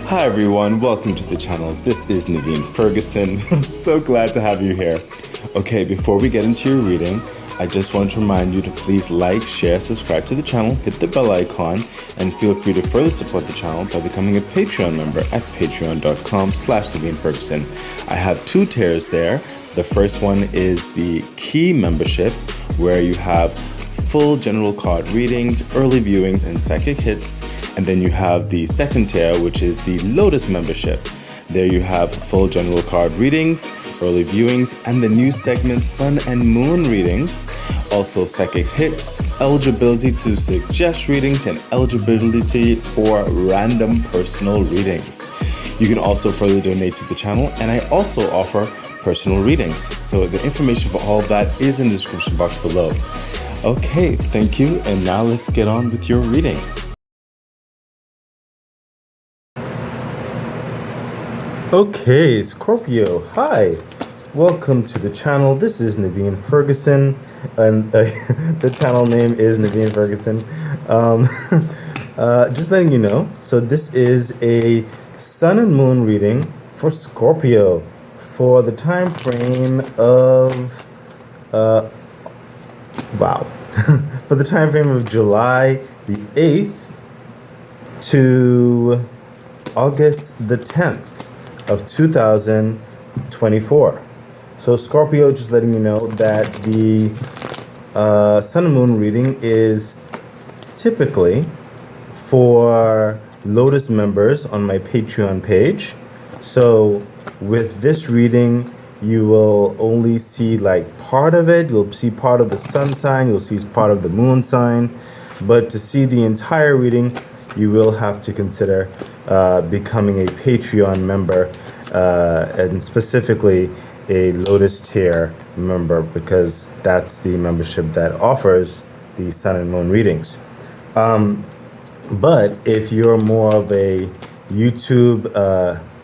Hi everyone, welcome to the channel. This is Naveen Ferguson. I'm so glad to have you here. Okay, before we get into your reading, I just want to remind you to please like, share, subscribe to the channel, hit the bell icon, and feel free to further support the channel by becoming a Patreon member at patreon.com/Naveen Ferguson. I have two tiers there. The first one is the Key membership, where you have full general card readings, early viewings, and psychic hits. And then you have the second tier, which is the Lotus membership. There you have full general card readings, early viewings, and the new segment Sun and Moon readings. Also psychic hits, eligibility to suggest readings, and eligibility for random personal readings. You can also further donate to the channel, and I also offer personal readings. So the information for all of that is in the description box below. Okay, thank you, and now let's get on with your reading. Okay, Scorpio, hi. Welcome to the channel. This is Naveen Ferguson, and the channel name is Naveen Ferguson. Just letting you know, so this is a Sun and Moon reading for Scorpio for the time frame of, for the time frame of July the 8th to August the 10th. Of 2024. So Scorpio, just letting you know that the Sun and Moon reading is typically for Lotus members on my Patreon page. So with this reading, you will only see like part of it. You'll see part of the sun sign, you'll see part of the moon sign, but to see the entire reading, you will have to consider becoming a Patreon member, and specifically a Lotus tier member, because that's the membership that offers the Sun and Moon readings. But if you're more of a YouTube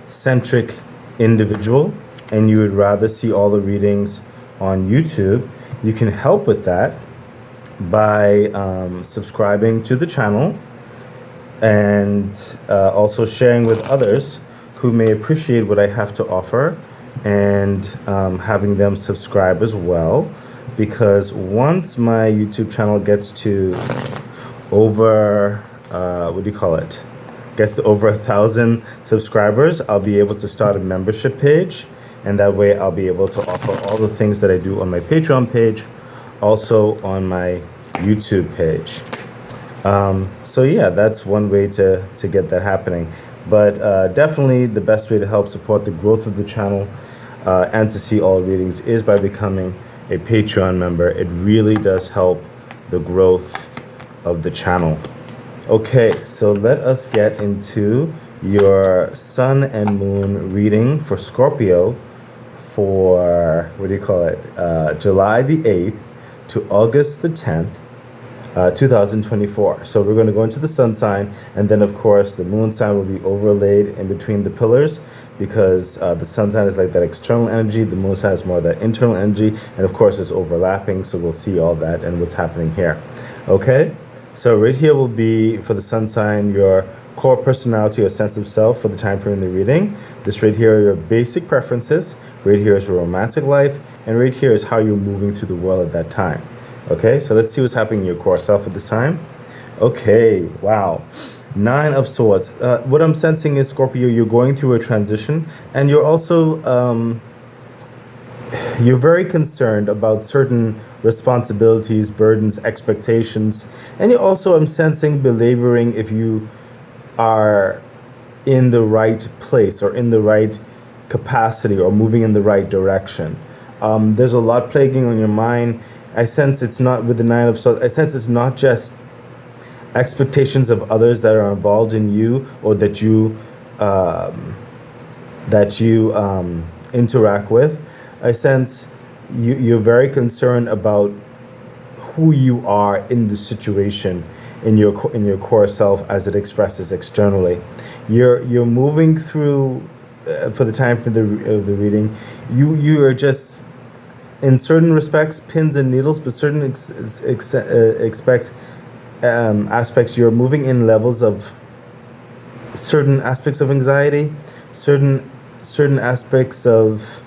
centric individual and you would rather see all the readings on YouTube, you can help with that by subscribing to the channel and also sharing with others who may appreciate what I have to offer, and having them subscribe as well, because once my YouTube channel gets to over gets to over 1,000 subscribers, I'll be able to start a membership page, and that way I'll be able to offer all the things that I do on my Patreon page also on my YouTube page. So yeah, that's one way to get that happening. But definitely the best way to help support the growth of the channel and to see all readings is by becoming a Patreon member. It really does help the growth of the channel. Okay, so let us get into your Sun and Moon reading for Scorpio for, July the 8th to August the 10th. 2024. So we're going to go into the sun sign, and then of course the moon sign will be overlaid in between the pillars, because the sun sign is like that external energy, the moon sign is more that internal energy, and of course it's overlapping, so we'll see all that and what's happening here. Okay, so right here will be, for the sun sign, your core personality or sense of self for the time frame in the reading. This right here are your basic preferences, right here is your romantic life, and right here is how you're moving through the world at that time. Okay, so let's see what's happening in your core self at this time. Okay, wow. 9 of Swords. What I'm sensing is, Scorpio, you're going through a transition, and you're also, you're very concerned about certain responsibilities, burdens, expectations, and you're also, I'm sensing, belaboring if you are in the right place or in the right capacity or moving in the right direction. There's a lot plaguing on your mind. I sense it's not, with the 9 of Swords, I sense it's not just expectations of others that are involved in you, or that you interact with. I sense you're very concerned about who you are in the situation, in your core self as it expresses externally. You're moving through, for the time for the reading, you are just, in certain respects, pins and needles, but certain aspects, you're moving in levels of certain aspects of anxiety, certain aspects of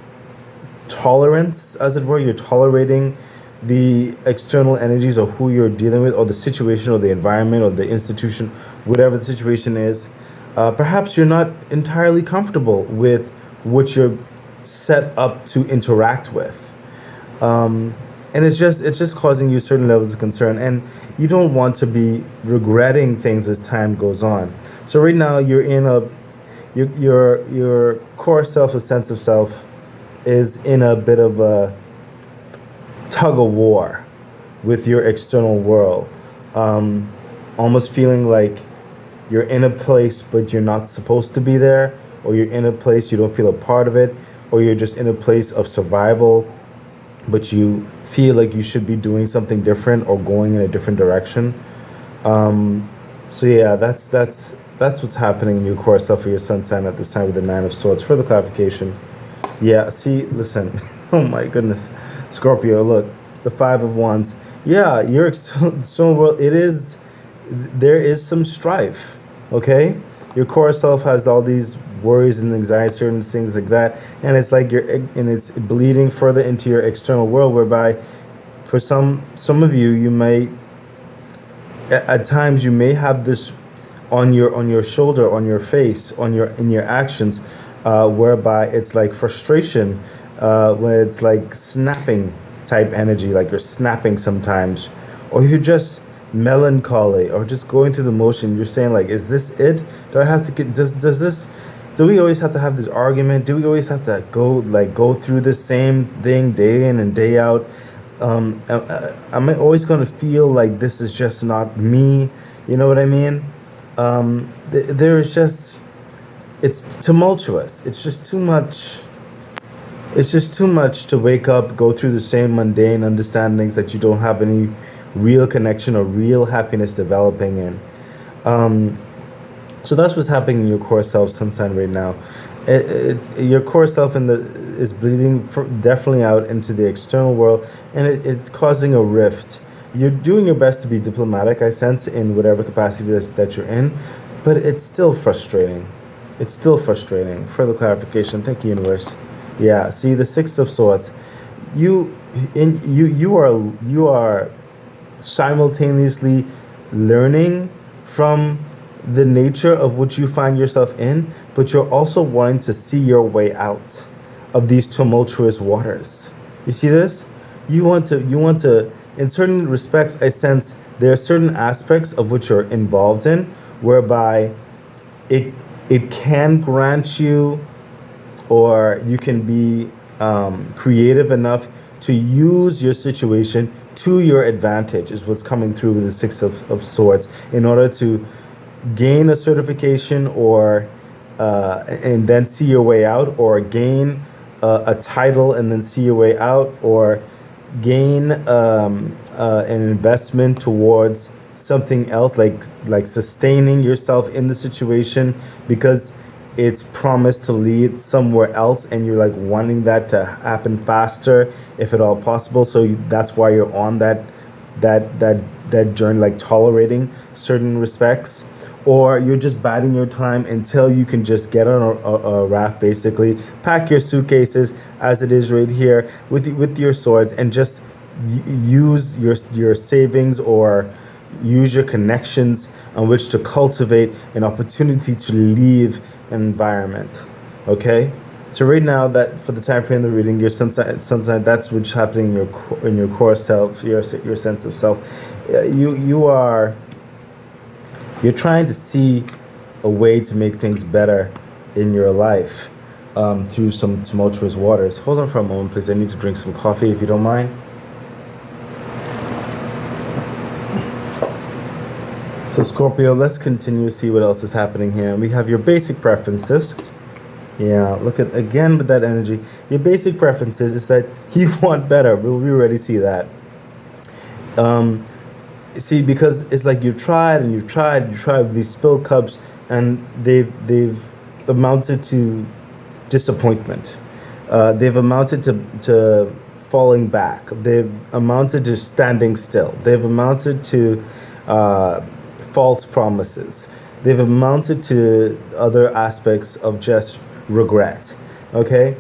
tolerance, as it were. You're tolerating the external energies of who you're dealing with, or the situation, or the environment, or the institution, whatever the situation is. Perhaps you're not entirely comfortable with what you're set up to interact with, and it's just causing you certain levels of concern, and you don't want to be regretting things as time goes on. So right now you're in a your core self, a sense of self, is in a bit of a tug of war with your external world, almost feeling like you're in a place but you're not supposed to be there, or you're in a place you don't feel a part of it, or you're just in a place of survival but you feel like you should be doing something different or going in a different direction. So yeah, that's what's happening in your core self or your sun sign at this time with the Nine of Swords. Further clarification. Yeah, see, listen. Oh my goodness. Scorpio, look, the Five of Wands. Yeah, your external world, there is some strife, okay? Your core self has all these worries and anxiety, certain things like that, and it's like it's bleeding further into your external world, whereby for some of you, you may, at times, you may have this on your shoulder, on your face, in your actions, whereby it's like frustration, when it's like snapping type energy, like you're snapping sometimes, or you're just melancholy, or just going through the motion. You're saying like, is this it? Do I have to get, does this, do we always have to have this argument? Do we always have to go through the same thing day in and day out? Am I always going to feel like this is just not me? You know what I mean? There is just, it's tumultuous. It's just too much. It's just too much to wake up, go through the same mundane understandings that you don't have any real connection or real happiness developing in. So that's what's happening in your core self, sun sign, right now. It's your core self is bleeding definitely out into the external world, and it's causing a rift. You're doing your best to be diplomatic, I sense, in whatever capacity that you're in, but it's still frustrating. It's still frustrating. Further clarification. Thank you, universe. Yeah. See, the Six of Swords. You are simultaneously learning from the nature of which you find yourself in, but you're also wanting to see your way out of these tumultuous waters. You see this? You want to, in certain respects, I sense there are certain aspects of which you're involved in, whereby it can grant you, or you can be creative enough to use your situation to your advantage, is what's coming through with the Six of Swords, in order to gain a certification, or and then see your way out, or gain a title and then see your way out, or gain an investment towards something else, like sustaining yourself in the situation because it's promised to lead somewhere else, and you're like wanting that to happen faster if at all possible. So that's why you're on that journey, like tolerating certain respects, or you're just biding your time until you can just get on a raft, basically pack your suitcases as it is right here with your swords, and just use your savings, or use your connections on which to cultivate an opportunity to leave an environment. Okay, so right now, that for the time frame of the reading, your sun sign, that's what's happening in your core self, your sense of self. You're trying to see a way to make things better in your life, through some tumultuous waters. Hold on for a moment, please. I need to drink some coffee, if you don't mind. So Scorpio, let's continue to see what else is happening here. We have your basic preferences. Yeah, look at, again, with that energy. Your basic preferences is that you want better. We already see that. See, because it's like you've tried with these spilled cups, and they've amounted to disappointment. They've amounted to falling back. They've amounted to standing still. They've amounted to false promises. they've amounted to other aspects of just regret. Okay,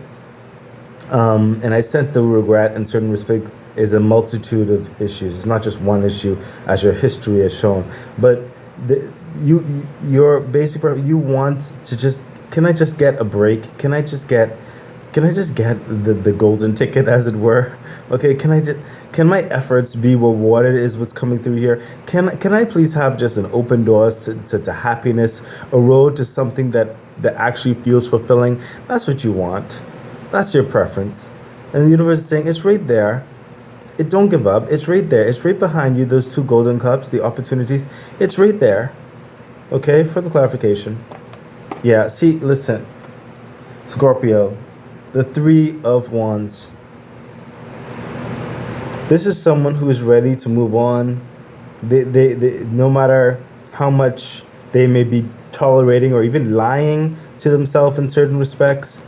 and I sense the regret in certain respects is a multitude of issues. It's not just one issue, as your history has shown. But your basic, you want to just, can I just get a break? Can I just get the golden ticket, as it were? Okay, can my efforts be rewarded? Is what's coming through here? Can I please have just an open doors to happiness, a road to something that actually feels fulfilling? That's what you want. That's your preference. And the universe is saying it's right there. It don't give up. It's right there. It's right behind you. Those two golden cups, the opportunities. It's right there. Okay, for the clarification. Yeah. See, listen, Scorpio, the Three of Wands. This is someone who is ready to move on. They no matter how much they may be tolerating or even lying to themselves in certain respects,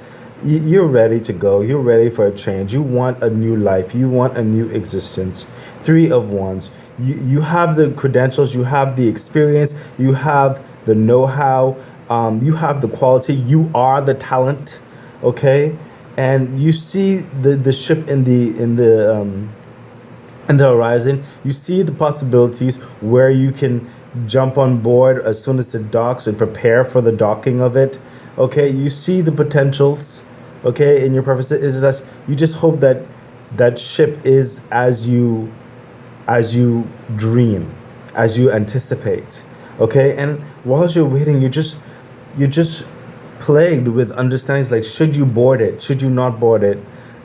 you're ready to go. You're ready for a change. You want a new life. You want a new existence. Three of Wands. You have the credentials. You have the experience. You have the know-how. You have the quality. You are the talent. Okay, and you see the ship in the horizon. You see the possibilities where you can jump on board as soon as it docks and prepare for the docking of it. Okay, you see the potentials. Okay, in your preface is that you just hope that that ship is as you dream, as you anticipate. Okay, and whilst you're waiting, you're just plagued with understandings like, should you board it, should you not board it?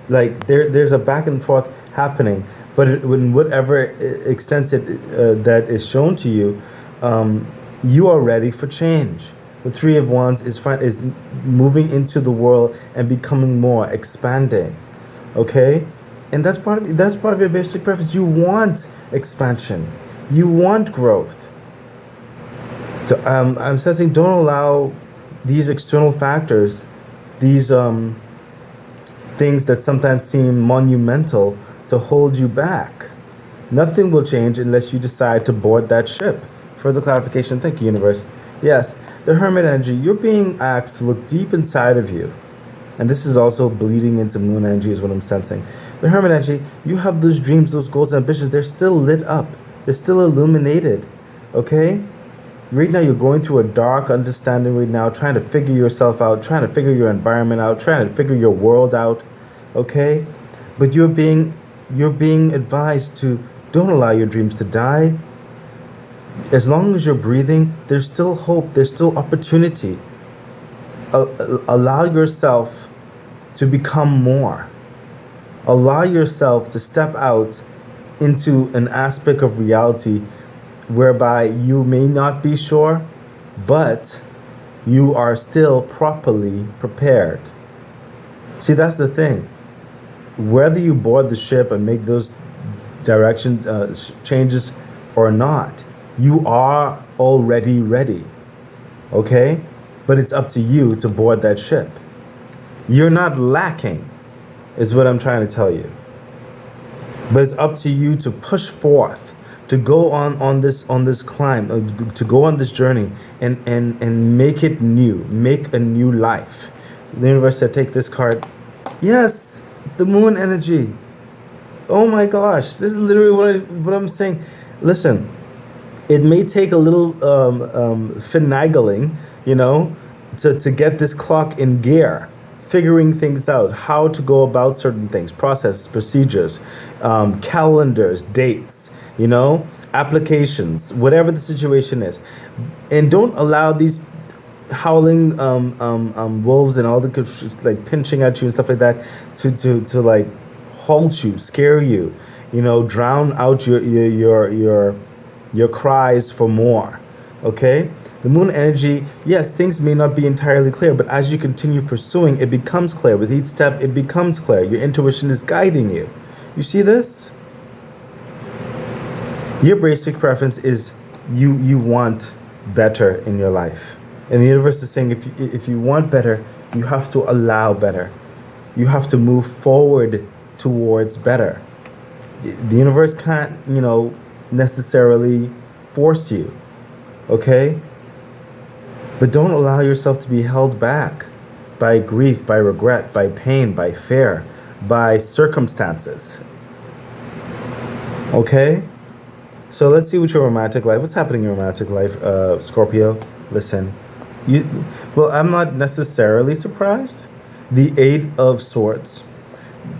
Like there's a back and forth happening, but in whatever extent that is shown to you, you are ready for change. The Three of Wands is moving into the world and becoming more, expanding. Okay, and that's part of your basic preference. You want expansion, you want growth. So I'm sensing, don't allow these external factors, these things that sometimes seem monumental, to hold you back. Nothing will change unless you decide to board that ship. Further clarification. Thank you, universe. Yes, the Hermit energy, you're being asked to look deep inside of you. And this is also bleeding into Moon energy is what I'm sensing. The Hermit energy, you have those dreams, those goals, ambitions. They're still lit up. They're still illuminated. Okay? Right now, you're going through a dark understanding right now, trying to figure yourself out, trying to figure your environment out, trying to figure your world out. Okay? But you're being advised to don't allow your dreams to die. As long as you're breathing, there's still hope, there's still opportunity. Allow yourself to become more. Allow yourself to step out into an aspect of reality whereby you may not be sure, but you are still properly prepared. See, that's the thing. Whether you board the ship and make those direction changes or not, you are already ready. Okay? But it's up to you to board that ship. You're not lacking, is what I'm trying to tell you. But it's up to you to push forth, to go on this climb, to go on this journey and make it new, make a new life. The universe said, take this card. Yes, the Moon energy. Oh my gosh, this is literally what I'm saying. Listen, it may take a little finagling, to get this clock in gear, figuring things out, how to go about certain things, processes, procedures, calendars, dates, applications, whatever the situation is. And don't allow these howling wolves and all the like pinching at you and stuff like that to like halt you, scare you, drown out your cries for more. Okay? The Moon energy, yes, things may not be entirely clear, but as you continue pursuing, it becomes clear. With each step, it becomes clear. Your intuition is guiding you. You see this? Your basic preference is you want better in your life. And the universe is saying if you want better, you have to allow better. You have to move forward towards better. The universe can't, necessarily force you. Okay? But don't allow yourself to be held back by grief, by regret, by pain, by fear, by circumstances. Okay? So let's see what your romantic life, what's happening in your romantic life, Scorpio. Listen, well, I'm not necessarily surprised. The Eight of Swords.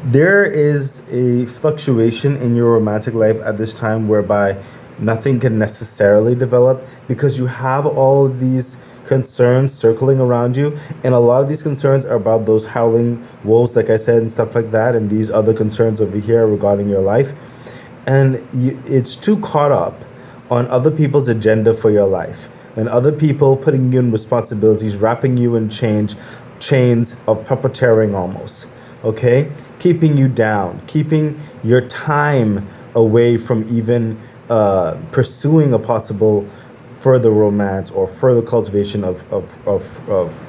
There is a fluctuation in your romantic life at this time whereby nothing can necessarily develop because you have all of these concerns circling around you, and a lot of these concerns are about those howling wolves, like I said, and stuff like that, and these other concerns over here regarding your life. And it's too caught up on other people's agenda for your life and other people putting you in responsibilities, wrapping you in chains of puppeteering almost, okay? Keeping you down, keeping your time away from even pursuing a possible further romance or further cultivation of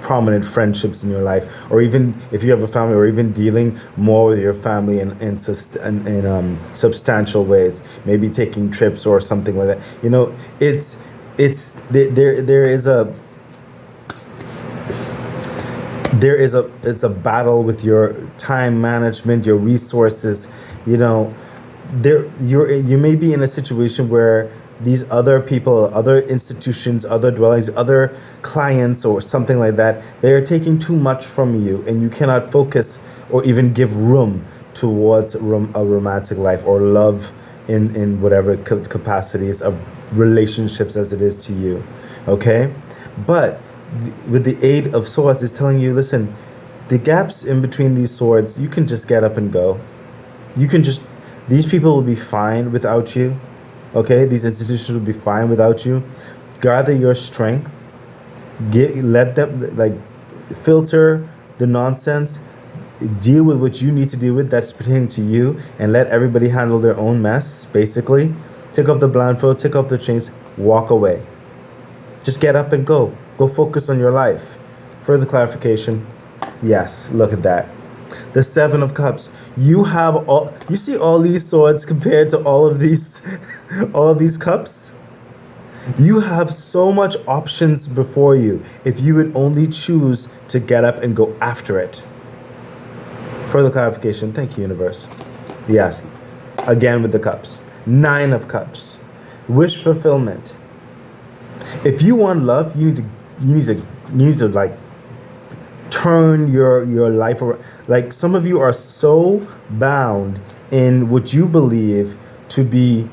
prominent friendships in your life, or even if you have a family, or even dealing more with your family in substantial ways, maybe taking trips or something like that. You know, it's a battle with your time management, your resources. You know, you may be in a situation where these other people, other institutions, other dwellings, other clients or something like that, they are taking too much from you, and you cannot focus or even give room towards a romantic life or love in whatever capacities of relationships as it is to you, okay? But with the Eight of Swords, it's telling you, listen, the gaps in between these swords, you can just get up and go. These people will be fine without you. Okay, these institutions will be fine without you. Gather your strength. Let them filter the nonsense. Deal with what you need to deal with that's pertaining to you, and let everybody handle their own mess. Basically, take off the blindfold, take off the chains, walk away. Just get up and go. Go focus on your life. Further clarification. Yes, look at that. The Seven of Cups. You see all these swords compared to all of these cups? You have so much options before you if you would only choose to get up and go after it. Further clarification. Thank you, universe. Yes. Again with the cups. Nine of Cups. Wish fulfillment. If you want love, you need to like turn your life around. Like, some of you are so bound in what you believe to be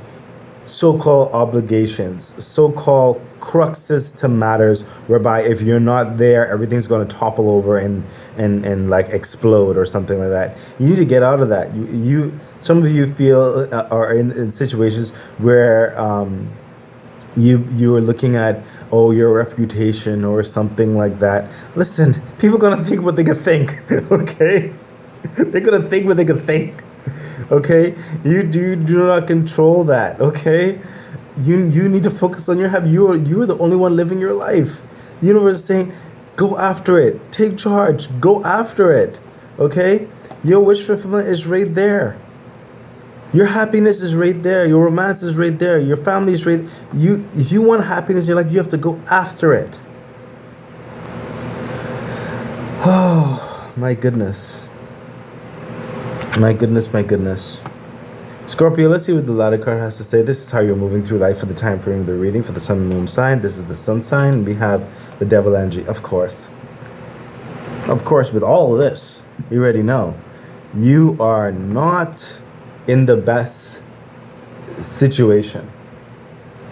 so-called obligations, so-called cruxes to matters, whereby if you're not there, everything's going to topple over and like explode or something like that. You need to get out of that. Some of you feel are in situations where you are looking at, your reputation or something like that. Listen, people are gonna think what they can think, okay? They're gonna think what they can think, okay? You do not control that, okay? You need to focus on your happiness. You are the only one living your life. The universe is saying, go after it. Take charge. Go after it, okay? Your wish fulfillment is right there. Your happiness is right there. Your romance is right there. Your family is right. If you want happiness in your life, you have to go after it. Oh, my goodness. My goodness, my goodness. Scorpio, let's see what the ladder card has to say. This is how you're moving through life for the time frame of the reading for the sun and moon sign. This is the sun sign. And we have the devil energy, of course. Of course, with all of this, you already know. You are not in the best situation,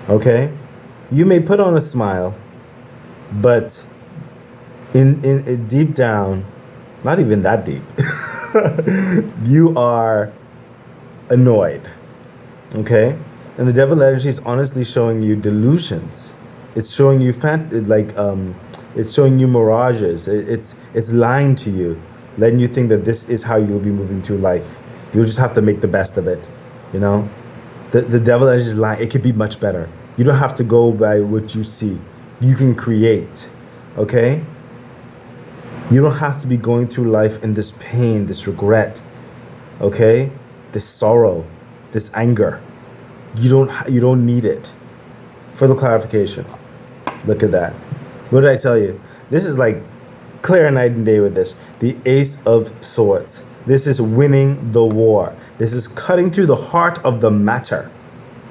okay? You may put on a smile, but in deep down, not even that deep, you are annoyed, okay? And the devil energy is honestly showing you delusions. It's showing you it's showing you mirages. It's lying to you, letting you think that this is how you'll be moving through life. You'll just have to make the best of it, you know? The devil energy is lying. It could be much better. You don't have to go by what you see. You can create, okay? You don't have to be going through life in this pain, this regret, okay? This sorrow, this anger. You don't need it. Further clarification. Look at that. What did I tell you? This is like clear night and day with this. The Ace of Swords. This is winning the war. This is cutting through the heart of the matter.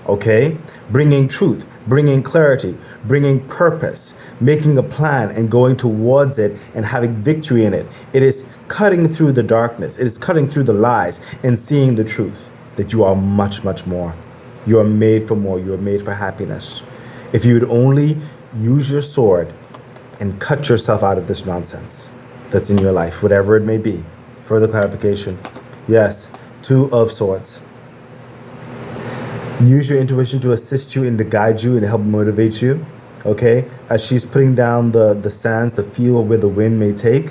Okay? Bringing truth, bringing clarity, bringing purpose, making a plan and going towards it and having victory in it. It is cutting through the darkness. It is cutting through the lies and seeing the truth that you are much, much more. You are made for more. You are made for happiness. If you would only use your sword and cut yourself out of this nonsense that's in your life, whatever it may be. Further clarification. Yes, Two of Swords. Use your intuition to assist you and to guide you and help motivate you. Okay? As she's putting down the sands, the feel where the wind may take,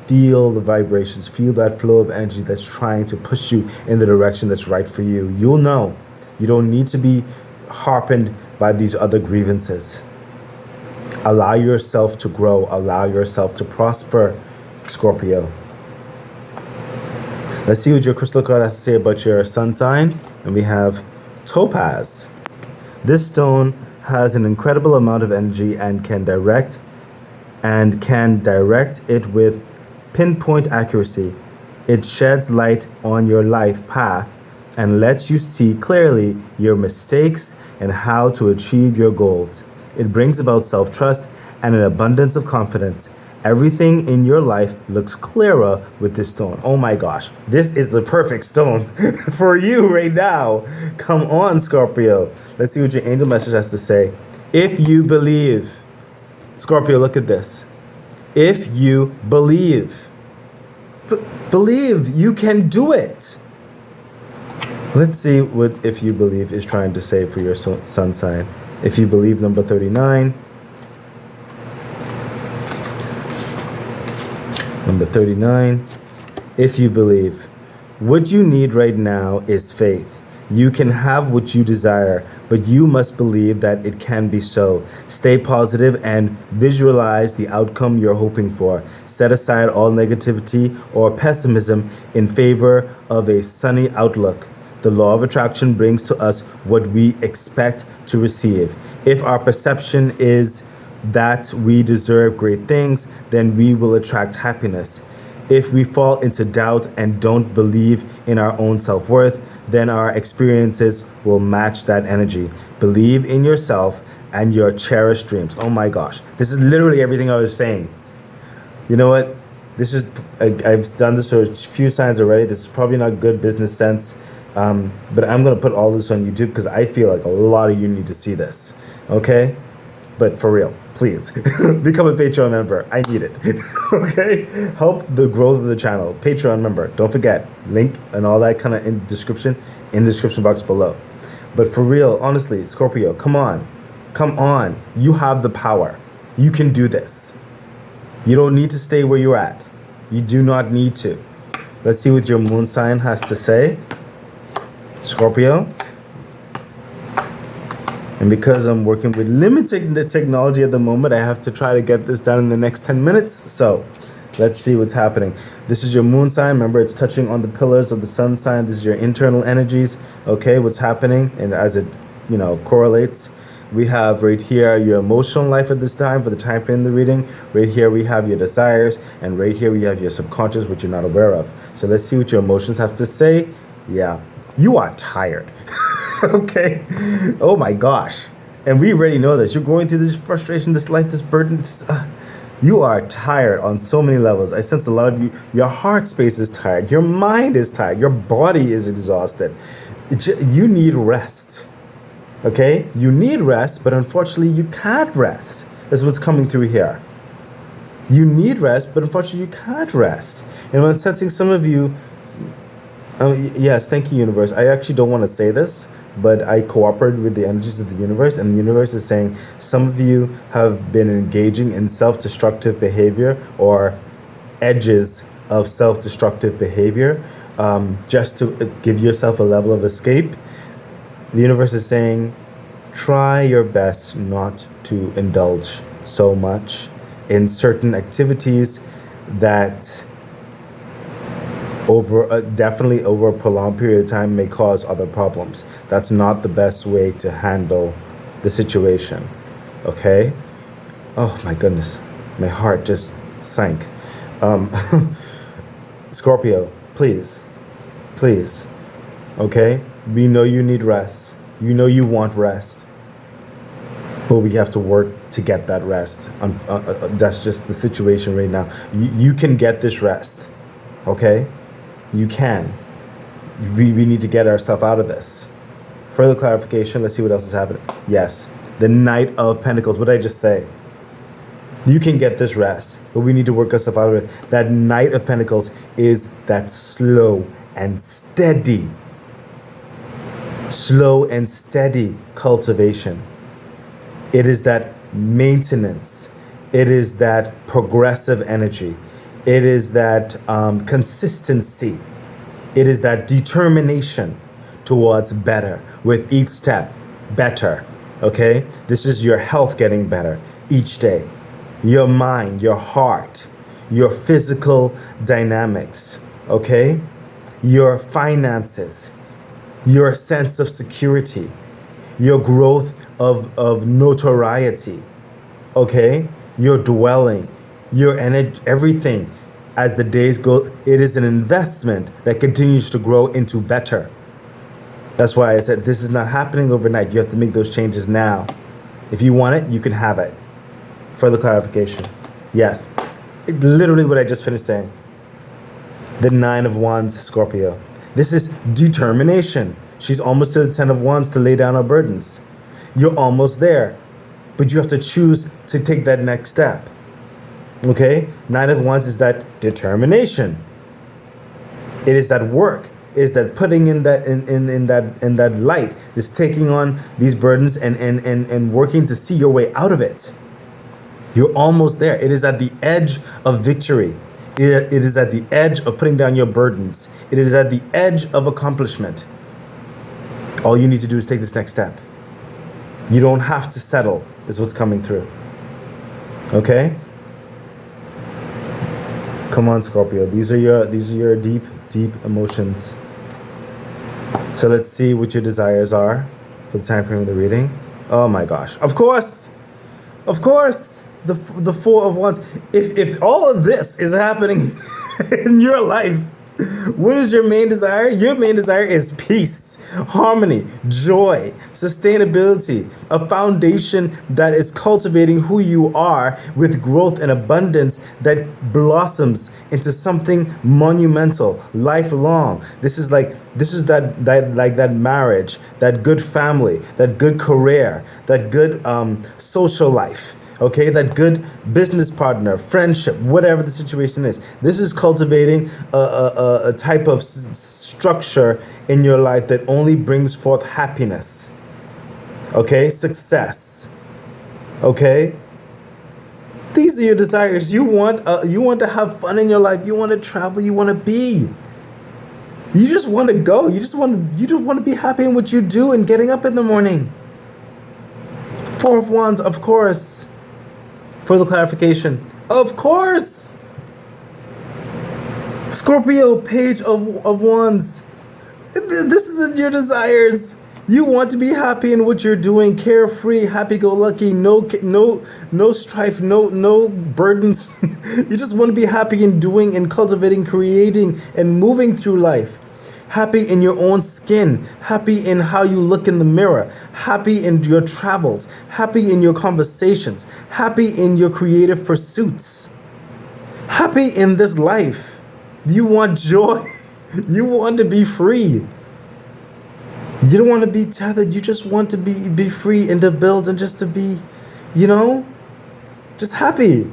feel the vibrations, feel that flow of energy that's trying to push you in the direction that's right for you. You'll know. You don't need to be harpened by these other grievances. Allow yourself to grow. Allow yourself to prosper, Scorpio. Let's see what your crystal card has to say about your sun sign. And we have Topaz. This stone has an incredible amount of energy and can direct it with pinpoint accuracy. It sheds light on your life path and lets you see clearly your mistakes and how to achieve your goals. It brings about self-trust and an abundance of confidence. Everything in your life looks clearer with this stone. Oh my gosh, this is the perfect stone for you right now. Come on, Scorpio. Let's see what your angel message has to say. If you believe, Scorpio, look at this. If you believe, believe you can do it. Let's see what if you believe is trying to say for your sun sign. If you believe, number 39. Number 39. If you believe, what you need right now is faith. You can have what you desire, but you must believe that it can be so. Stay positive and visualize the outcome you're hoping for. Set aside all negativity or pessimism in favor of a sunny outlook. The law of attraction brings to us what we expect to receive. If our perception is that we deserve great things, then we will attract happiness. If we fall into doubt and don't believe in our own self-worth, then our experiences will match that energy. Believe in yourself and your cherished dreams. Oh my gosh, this is literally everything I was saying. You know what? I've done this for a few signs already. This is probably not good business sense. But I'm going to put all this on YouTube because I feel like a lot of you need to see this. Okay? But for real, please, become a Patreon member. I need it. Okay? Help the growth of the channel. Patreon member. Don't forget. Link and all that kind of in the description box below. But for real, honestly, Scorpio, come on. Come on. You have the power. You can do this. You don't need to stay where you're at. You do not need to. Let's see what your moon sign has to say. Scorpio. And because I'm working with limited technology at the moment, I have to try to get this done in the next 10 minutes. So let's see what's happening. This is your moon sign. Remember, it's touching on the pillars of the sun sign. This is your internal energies. Okay, what's happening? And as it, correlates, we have right here your emotional life at this time for the time frame of the reading. Right here we have your desires. And right here we have your subconscious, which you're not aware of. So let's see what your emotions have to say. Yeah. You are tired. Okay? Oh my gosh. And we already know this. You're going through this frustration, this life, this burden. You are tired on so many levels. I sense a lot of you. Your heart space is tired. Your mind is tired. Your body is exhausted. You need rest. Okay? You need rest, but unfortunately you can't rest. That's what's coming through here. You need rest, but unfortunately you can't rest. And I'm sensing some of you. Yes, thank you, universe. I actually don't want to say this, but I cooperate with the energies of the universe, and the universe is saying some of you have been engaging in self-destructive behavior or edges of self-destructive behavior just to give yourself a level of escape. The universe is saying, try your best not to indulge so much in certain activities that definitely over a prolonged period of time may cause other problems. That's not the best way to handle the situation. Okay? Oh my goodness. My heart just sank. Um, Scorpio, please. Please. Okay? We know you need rest. You know you want rest. But we have to work to get that rest. That's just the situation right now. You can get this rest. Okay? You can. We need to get ourselves out of this. Further clarification. Let's see what else is happening. Yes. The Knight of Pentacles. What did I just say? You can get this rest, but we need to work ourselves out of it. That Knight of Pentacles is that slow and steady cultivation. It is that maintenance. It is that progressive energy. It is that consistency. It is that determination towards better with each step. Better. Okay? This is your health getting better each day. Your mind, your heart, your physical dynamics, okay? Your finances, your sense of security, your growth of notoriety, okay? Your dwelling, your energy, everything. As the days go, it is an investment that continues to grow into better. That's why I said this is not happening overnight. You have to make those changes now. If you want it, you can have it. Further clarification. Yes. Literally what I just finished saying. The Nine of Wands, Scorpio. This is determination. She's almost to the Ten of Wands to lay down her burdens. You're almost there. But you have to choose to take that next step. Okay? Nine of Wands is that determination. It is that work. It is that putting in that light. Is taking on these burdens and working to see your way out of it. You're almost there. It is at the edge of victory. It is at the edge of putting down your burdens. It is at the edge of accomplishment. All you need to do is take this next step. You don't have to settle, is what's coming through. Okay? Come on, Scorpio. These are your deep, deep emotions. So let's see what your desires are for the time frame of the reading. Oh my gosh. Of course. Of course. The Four of Wands. If all of this is happening in your life, what is your main desire? Your main desire is peace, harmony, joy, sustainability, a foundation that is cultivating who you are with growth and abundance that blossoms into something monumental, lifelong. This is that marriage, that good family, that good career, that good social life. Okay, that good business partner, friendship, whatever the situation is. This is cultivating a type of structure in your life that only brings forth happiness. Okay, success. Okay, these are your desires. You want to have fun in your life. You want to travel. You want to be. You just want to go. You just want to be happy in what you do and getting up in the morning. Four of Wands, of course. Further clarification. Of course. Scorpio, Page of Wands. This isn't your desires. You want to be happy in what you're doing, carefree, happy-go-lucky, no strife, no burdens. You just want to be happy in doing and cultivating, creating, and moving through life. Happy in your own skin, happy in how you look in the mirror, happy in your travels, happy in your conversations, happy in your creative pursuits, happy in this life. You want joy. You want to be free. You don't want to be tethered. You just want to be free and to build and just to be, just happy.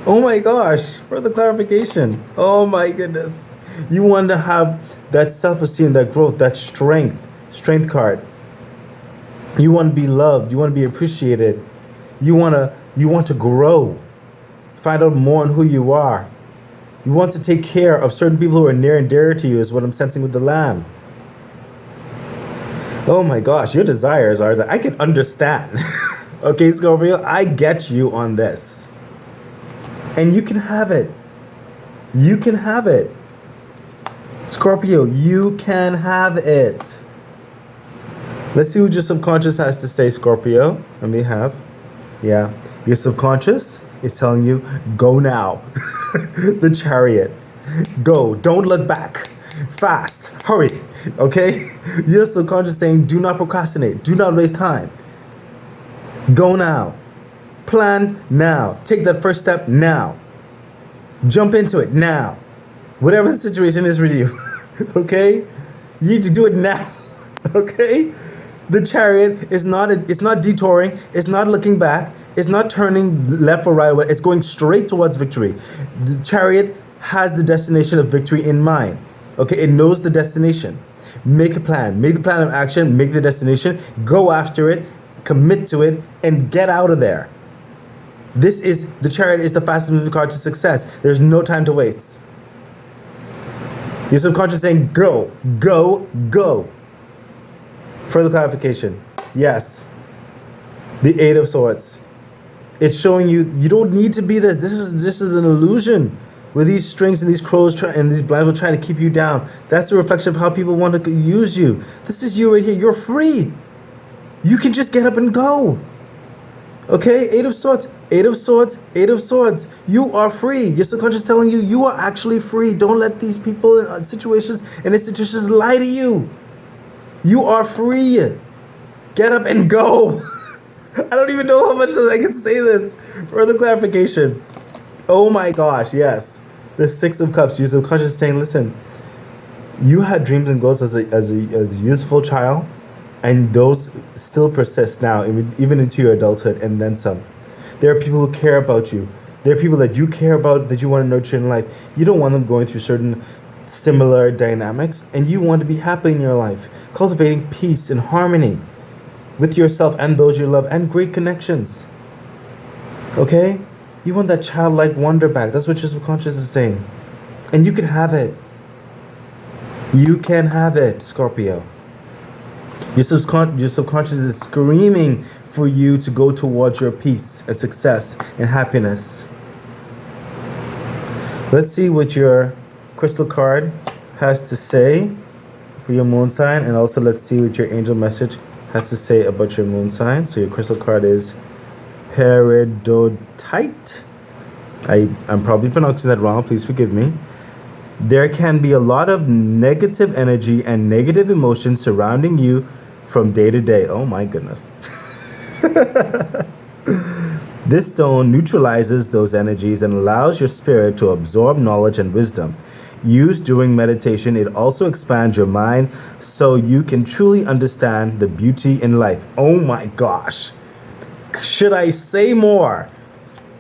Oh my gosh. Further clarification. Oh my goodness. You want to have that self-esteem, that growth, that strength card. You want to be loved. You want to be appreciated. You want to grow. Find out more on who you are. You want to take care of certain people who are near and dear to you is what I'm sensing with the Lamb. Oh my gosh, your desires are that I can understand. Okay, Scorpio, I get you on this. And you can have it. You can have it. Scorpio, you can have it. Let's see what your subconscious has to say, Scorpio. Let me have. Yeah. Your subconscious is telling you, go now. The Chariot. Go. Don't look back. Fast. Hurry. Okay? Your subconscious saying, do not procrastinate. Do not waste time. Go now. Plan now. Take that first step now. Jump into it now. Whatever the situation is for you. Okay? You need to do it now. Okay? The Chariot is not it's not detouring, it's not looking back, it's not turning left or right, it's going straight towards victory. The Chariot has the destination of victory in mind. Okay? It knows the destination. Make a plan. Make the plan of action, make the destination, go after it, commit to it, and get out of there. The Chariot is the fastest moving card to success. There's no time to waste. Your subconscious saying, go, go, go. Further clarification. Yes. The Eight of Swords. It's showing you don't need to be this. This is an illusion. Where these strings and these crows and these blinds will try to keep you down. That's a reflection of how people want to use you. This is you right here. You're free. You can just get up and go. Okay? Eight of Swords. Eight of Swords. Eight of Swords. You are free. Your subconscious telling you you are actually free. Don't let these people and situations and institutions lie to you. You are free. Get up and go. I don't even know how much I can say this. Further clarification. Oh my gosh, yes. The Six of Cups. Your subconscious is saying, listen, you had dreams and goals as a youthful child, and those still persist now, even into your adulthood and then some. There are people who care about you. There are people that you care about, that you want to nurture in life. You don't want them going through certain similar dynamics, and you want to be happy in your life, cultivating peace and harmony with yourself and those you love, and great connections. Okay? You want that childlike wonder back. That's what your subconscious is saying. And you can have it. You can have it, Scorpio. Your subconscious is screaming for you to go towards your peace and success and happiness. Let's see what your crystal card has to say for your moon sign, and also let's see what your angel message has to say about your moon sign. So your crystal card is peridotite. I'm probably pronouncing that wrong. Please forgive me. There can be a lot of negative energy and negative emotions surrounding you from day to day. Oh my goodness. This stone neutralizes those energies and allows your spirit to absorb knowledge and wisdom. Used during meditation, it also expands your mind so you can truly understand the beauty in life. Oh my gosh. Should I say more?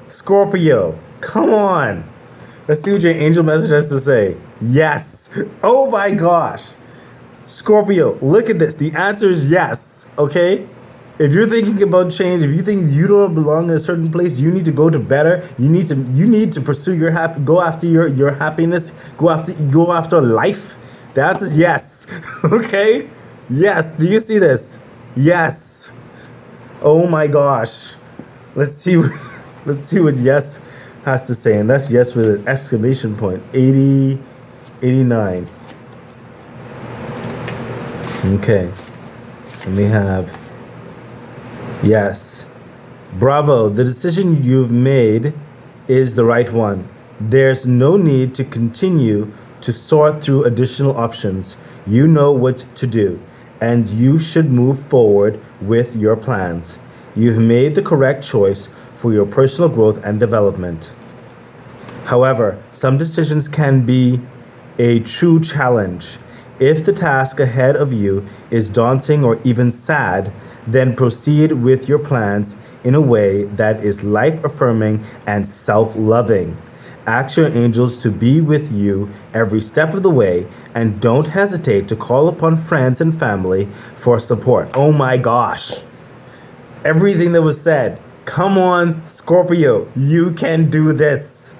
Scorpio, come on. Let's see what your angel message has to say. Yes. Oh my gosh. Scorpio, look at this. The answer is yes. Okay? If you're thinking about change, if you think you don't belong in a certain place, you need to go to better. You need to pursue your go after your happiness, go after life. The answer is yes. Okay? Yes. Do you see this? Yes. Oh my gosh. Let's see what yes has to say. And that's yes with an exclamation point. 89. Okay. And we have yes. Bravo. The decision you've made is the right one. There's no need to continue to sort through additional options. You know what to do, and you should move forward with your plans. You've made the correct choice for your personal growth and development. However, some decisions can be a true challenge. If the task ahead of you is daunting or even sad, then proceed with your plans in a way that is life-affirming and self-loving. Ask your angels to be with you every step of the way, and don't hesitate to call upon friends and family for support. Oh my gosh. Everything that was said. Come on, Scorpio. You can do this.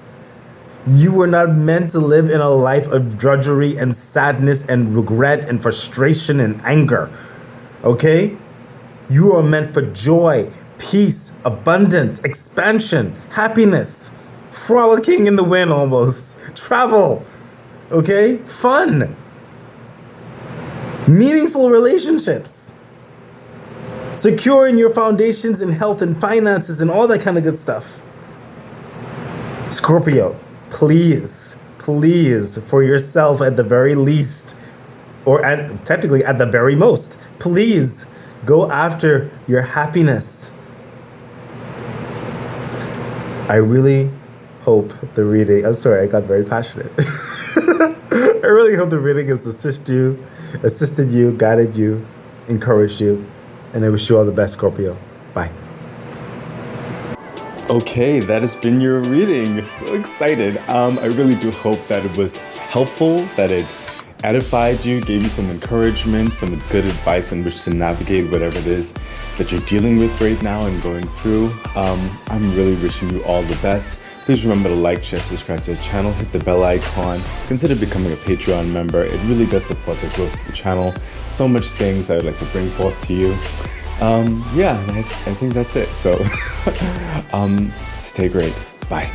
You were not meant to live in a life of drudgery and sadness and regret and frustration and anger. Okay? You are meant for joy, peace, abundance, expansion, happiness, frolicking in the wind almost, travel, okay? Fun, meaningful relationships. securing your foundations in health and finances and all that kind of good stuff. Scorpio, please, for yourself at the very least, or technically at the very most, please go after your happiness. I really hope the reading, I'm sorry, I got very passionate. I really hope the reading has assisted you, guided you, encouraged you, and I wish you all the best, Scorpio. Bye. Okay, that has been your reading. So excited. I really do hope that it was helpful, that it edified you, gave you some encouragement, some good advice on which to navigate whatever it is that you're dealing with right now and going through. I'm really wishing you all the best. Please remember to like, share, subscribe to the channel, hit the bell icon, consider becoming a Patreon member. It really does support the growth of the channel. So much things I would like to bring forth to you. Yeah, I think that's it. So stay great. Bye.